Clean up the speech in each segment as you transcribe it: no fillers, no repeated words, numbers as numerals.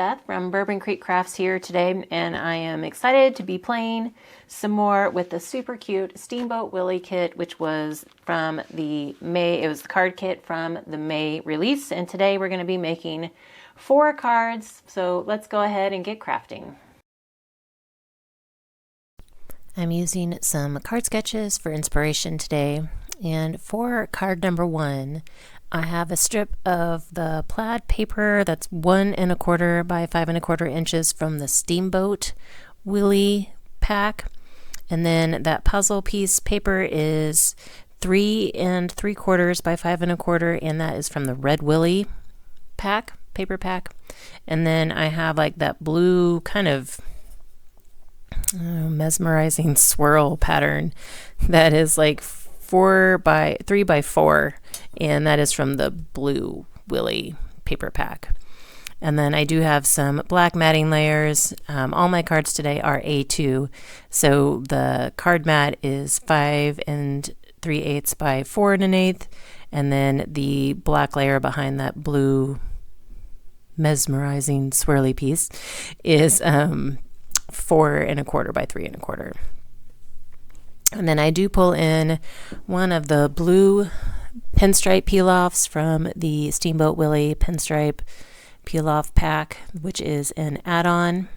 Beth from Bourbon Creek Crafts here today, and I am excited to be playing some more with the super cute Steamboat Willie kit, which was from the May, it was the card kit from the May release, and today we're going to be making 4 cards, so let's go ahead and get crafting. I'm using some card sketches for inspiration today, and for card number 1, I have a strip of the plaid paper that's 1 1/4 by 5 1/4 inches from the Steamboat Willie pack, and then that puzzle piece paper is 3 3/4 by 5 1/4, and that is from the Red Willie paper pack. And then I have like that blue kind of mesmerizing swirl pattern that is like 3 by 4, and that is from the Blue Willie paper pack. And then I do have some black matting layers. All my cards today are A2, so the card mat is 5 3/8 by 4 1/8, and then the black layer behind that blue mesmerizing swirly piece is 4 1/4 by 3 1/4. And then I do pull in one of the blue pinstripe peel-offs from the Steamboat Willie pinstripe peel-off pack, which is an add-on.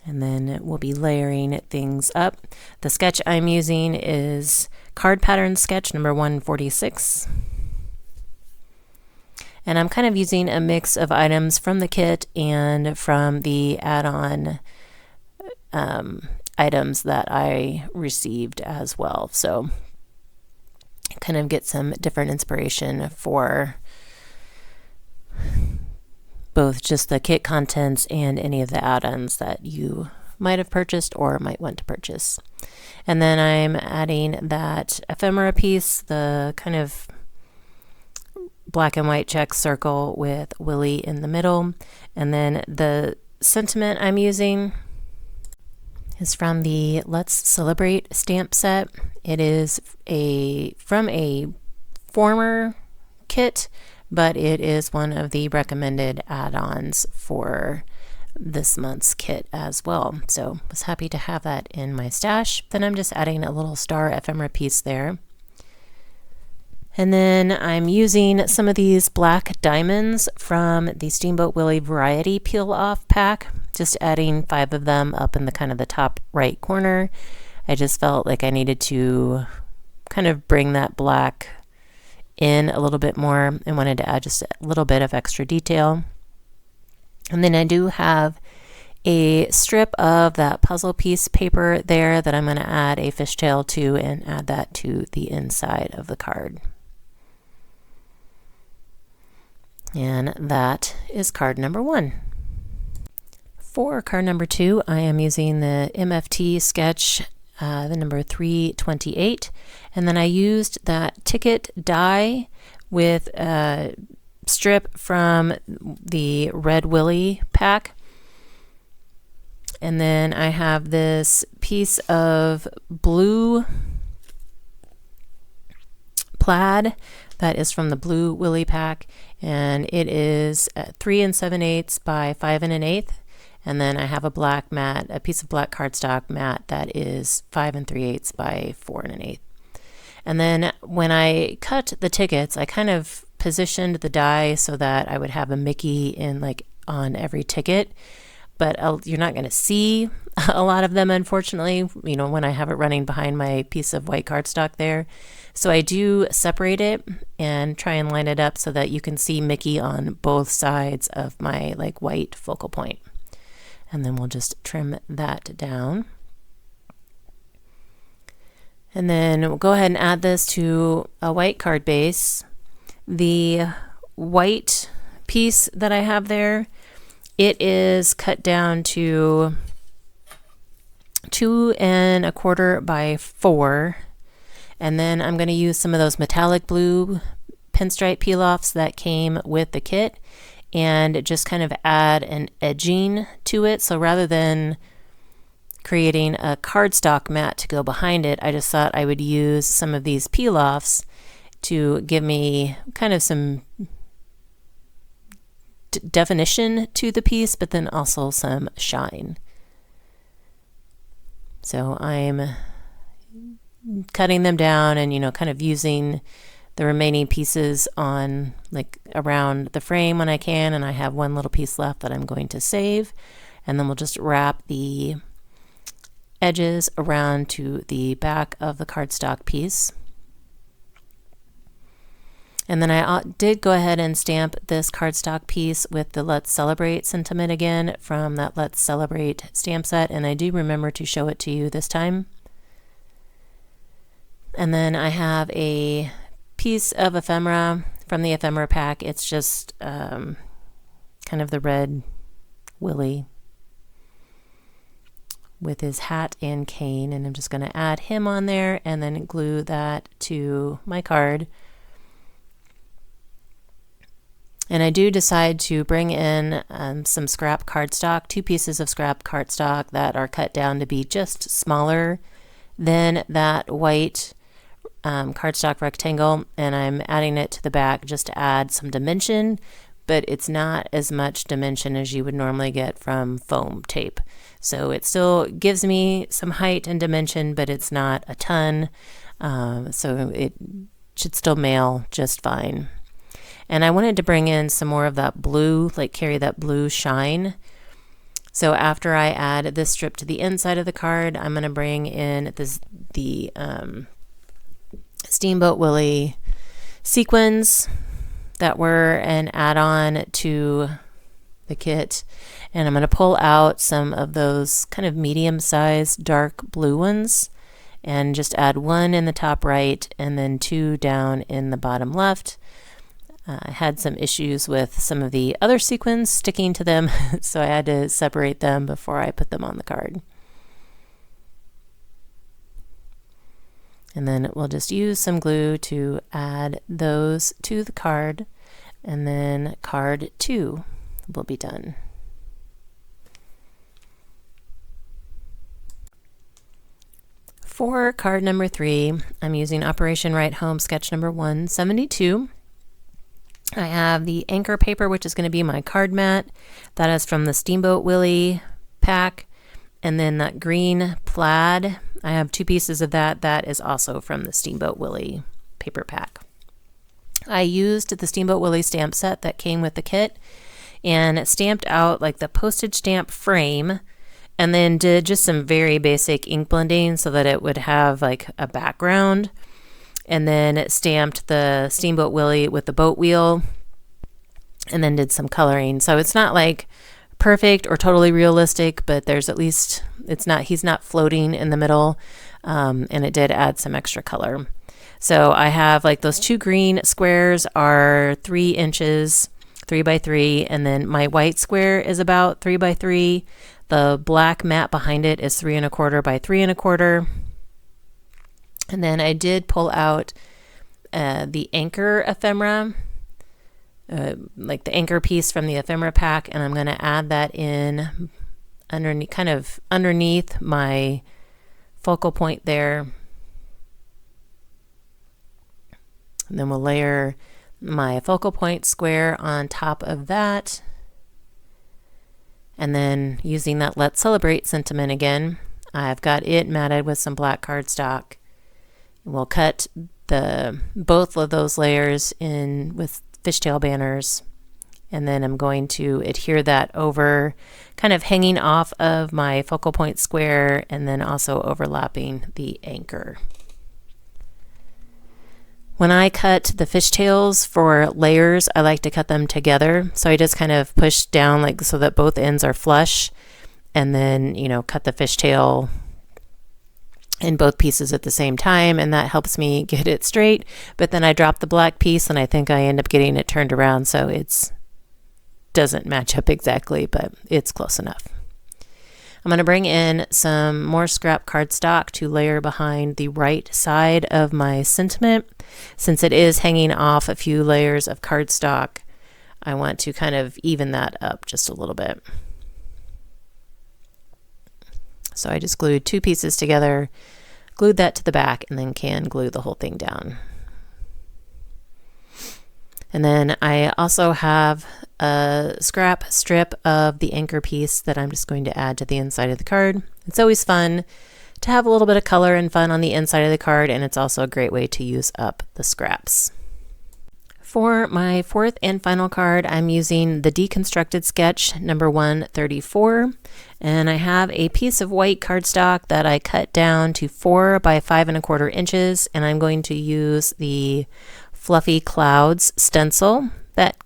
And then we'll be layering things up. The sketch I'm using is card pattern sketch number 146. And I'm kind of using a mix of items from the kit and from the add-on items that I received as well. So kind of get some different inspiration for both just the kit contents and any of the add-ons that you might have purchased or might want to purchase. And then I'm adding that ephemera piece, the kind of black and white check circle with Willie in the middle. And then the sentiment I'm using is from the Let's Celebrate stamp set. It is from a former kit, but it is one of the recommended add-ons for this month's kit as well. So I was happy to have that in my stash. Then I'm just adding a little star ephemera piece there. And then I'm using some of these black diamonds from the Steamboat Willie Variety Peel-Off pack, just adding 5 of them up in the kind of the top right corner. I just felt like I needed to kind of bring that black in a little bit more and wanted to add just a little bit of extra detail. And then I do have a strip of that puzzle piece paper there that I'm going to add a fishtail to and add that to the inside of the card. And that is card number 1. For card number 2, I am using the MFT sketch, the number 328, and then I used that ticket die with a strip from the Red Willie pack. And then I have this piece of blue plaid that is from the Blue Willie pack, and it is 3 7/8 by 5 1/8. And then I have a black mat, a piece of black cardstock mat that is 5 3/8 by 4 1/8. And then when I cut the tickets, I kind of positioned the die so that I would have a Mickey in like on every ticket, but you're not going to see a lot of them, unfortunately, you know, when I have it running behind my piece of white cardstock there. So I do separate it and try and line it up so that you can see Mickey on both sides of my like white focal point. And then we'll just trim that down. And then we'll go ahead and add this to a white card base. The white piece that I have there, it is cut down to 2 1/4 by 4. And then I'm going to use some of those metallic blue pinstripe peel-offs that came with the kit and just kind of add an edging to it. So rather than creating a cardstock mat to go behind it, I just thought I would use some of these peel-offs to give me kind of some increased definition to the piece, but then also some shine. So I'm cutting them down and, kind of using the remaining pieces on like around the frame when I can, and I have one little piece left that I'm going to save, and then we'll just wrap the edges around to the back of the cardstock piece. And then I did go ahead and stamp this cardstock piece with the Let's Celebrate sentiment again from that Let's Celebrate stamp set, and I do remember to show it to you this time. And then I have a piece of ephemera from the ephemera pack. It's just kind of the red Willie with his hat and cane, and I'm just going to add him on there and then glue that to my card. And I do decide to bring in some scrap cardstock, 2 pieces of scrap cardstock that are cut down to be just smaller than that white cardstock rectangle, and I'm adding it to the back just to add some dimension, but it's not as much dimension as you would normally get from foam tape. So it still gives me some height and dimension, but it's not a ton, so it should still mail just fine. And I wanted to bring in some more of that blue, like carry that blue shine. So after I add this strip to the inside of the card, I'm going to bring in the Steamboat Willie sequins that were an add-on to the kit. And I'm going to pull out some of those kind of medium-sized dark blue ones and just add 1 in the top right and then 2 down in the bottom left. I had some issues with some of the other sequins sticking to them, so I had to separate them before I put them on the card. And then we'll just use some glue to add those to the card, and then card 2 will be done. For card number 3, I'm using Operation Write Home sketch number 172. I have the anchor paper, which is going to be my card mat. That is from the Steamboat Willie pack. And then that green plaid, I have 2 pieces of that. That is also from the Steamboat Willie paper pack. I used the Steamboat Willie stamp set that came with the kit and stamped out like the postage stamp frame, and then did just some very basic ink blending so that it would have like a background. And then stamped the Steamboat Willie with the boat wheel, and then did some coloring. So it's not like perfect or totally realistic, but there's at least, he's not floating in the middle, and it did add some extra color. So I have like those 2 green squares are 3 inches, 3 by 3, and then my white square is about 3 by 3. The black mat behind it is 3 1/4 by 3 1/4. And then I did pull out the anchor ephemera, like the anchor piece from the ephemera pack, and I'm going to add that in underneath, kind of underneath my focal point there. And then we'll layer my focal point square on top of that. And then using that Let's Celebrate sentiment again, I've got it matted with some black cardstock. We'll cut both of those layers in with fishtail banners, and then I'm going to adhere that over, kind of hanging off of my focal point square and then also overlapping the anchor. When I cut the fishtails for layers, I like to cut them together. So I just kind of push down like so that both ends are flush, and then cut the fishtail in both pieces at the same time, and that helps me get it straight. But then I drop the black piece and I think I end up getting it turned around, so it doesn't match up exactly, but it's close enough. I'm going to bring in some more scrap cardstock to layer behind the right side of my sentiment. Since it is hanging off a few layers of cardstock, I want to kind of even that up just a little bit. So I just glued 2 pieces together, glued that to the back, and then can glue the whole thing down. And then I also have a scrap strip of the anchor piece that I'm just going to add to the inside of the card. It's always fun to have a little bit of color and fun on the inside of the card, and it's also a great way to use up the scraps. For my fourth and final card, I'm using the Deconstructed Sketch number 134, and I have a piece of white cardstock that I cut down to 4 by 5 1/4 inches, and I'm going to use the Fluffy Clouds stencil that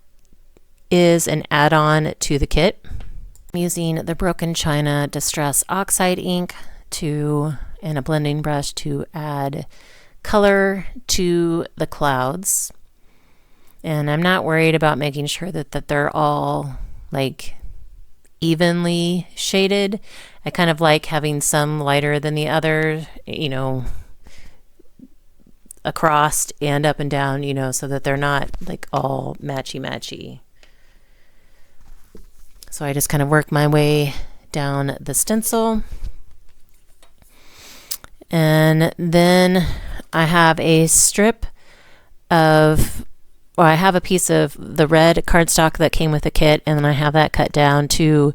is an add-on to the kit. I'm using the Broken China Distress Oxide ink and a blending brush to add color to the clouds. And I'm not worried about making sure that they're all like evenly shaded. I kind of like having some lighter than the other, across and up and down, so that they're not like all matchy-matchy. So I just kind of work my way down the stencil. And then I have a I have a piece of the red cardstock that came with the kit, and then I have that cut down to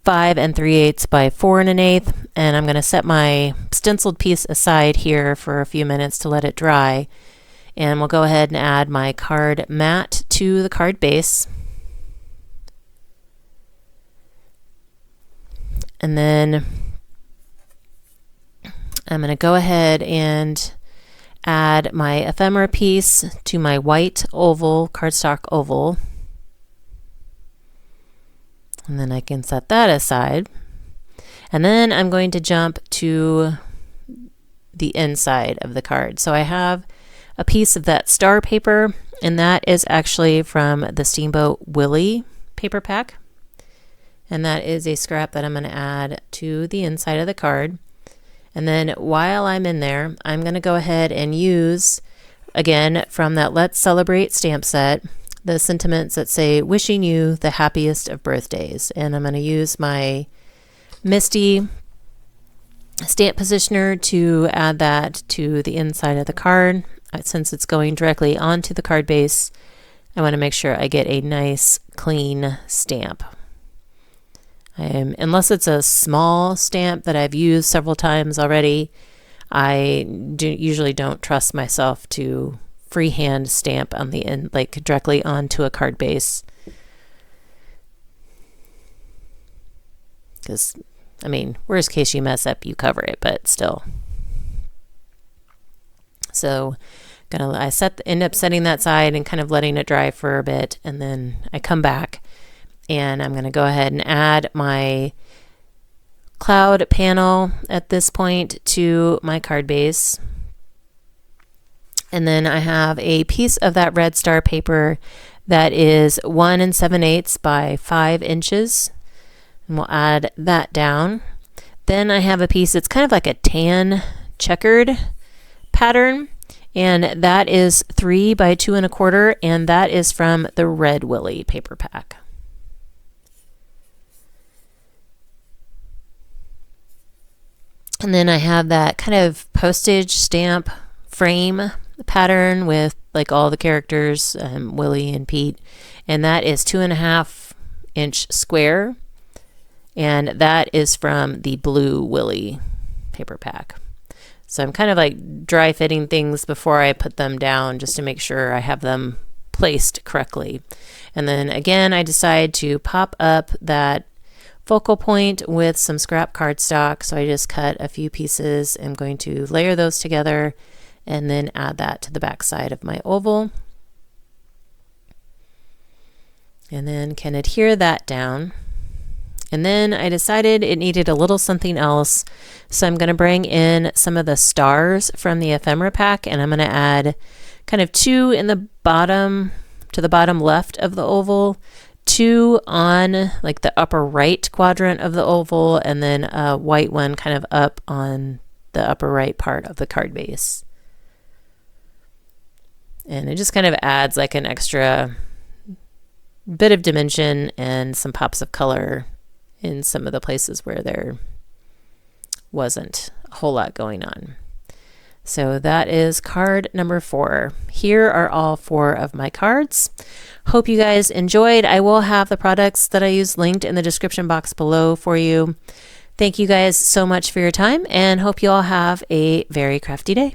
5 3/8 by 4 1/8, and I'm going to set my stenciled piece aside here for a few minutes to let it dry, and we'll go ahead and add my card mat to the card base. And then I'm going to go ahead and add my ephemera piece to my white oval, cardstock oval. And then I can set that aside. And then I'm going to jump to the inside of the card. So I have a piece of that star paper, and that is actually from the Steamboat Willie paper pack. And that is a scrap that I'm going to add to the inside of the card. And then while I'm in there, I'm going to go ahead and use, again, from that Let's Celebrate stamp set, the sentiments that say, wishing you the happiest of birthdays. And I'm going to use my Misty stamp positioner to add that to the inside of the card. Since it's going directly onto the card base, I want to make sure I get a nice, clean stamp. Unless it's a small stamp that I've used several times already, I usually don't trust myself to freehand stamp on the end, like directly onto a card base. Because, worst case you mess up, you cover it, but still. So I end up setting that side and kind of letting it dry for a bit, and then I come back. And I'm going to go ahead and add my cloud panel at this point to my card base. And then I have a piece of that red star paper that is 1 7/8 by 5 inches. And we'll add that down. Then I have a piece that's kind of like a tan checkered pattern. And that is 3 by 2 1/4. And that is from the Red Willie paper pack. And then I have that kind of postage stamp frame pattern with like all the characters, Willie and Pete, and that is 2.5 inch square, and that is from the Blue Willie paper pack. So I'm kind of like dry fitting things before I put them down just to make sure I have them placed correctly. And then again, I decide to pop up that focal point with some scrap cardstock. So I just cut a few pieces. I'm going to layer those together and then add that to the back side of my oval. And then can adhere that down. And then I decided it needed a little something else. So I'm going to bring in some of the stars from the ephemera pack, and I'm going to add kind of 2 in the bottom, to the bottom left of the oval, 2 on like the upper right quadrant of the oval, and then a white one kind of up on the upper right part of the card base. And it just kind of adds like an extra bit of dimension and some pops of color in some of the places where there wasn't a whole lot going on. So that is card number 4. Here are all 4 of my cards. Hope you guys enjoyed. I will have the products that I use linked in the description box below for you. Thank you guys so much for your time, and hope you all have a very crafty day.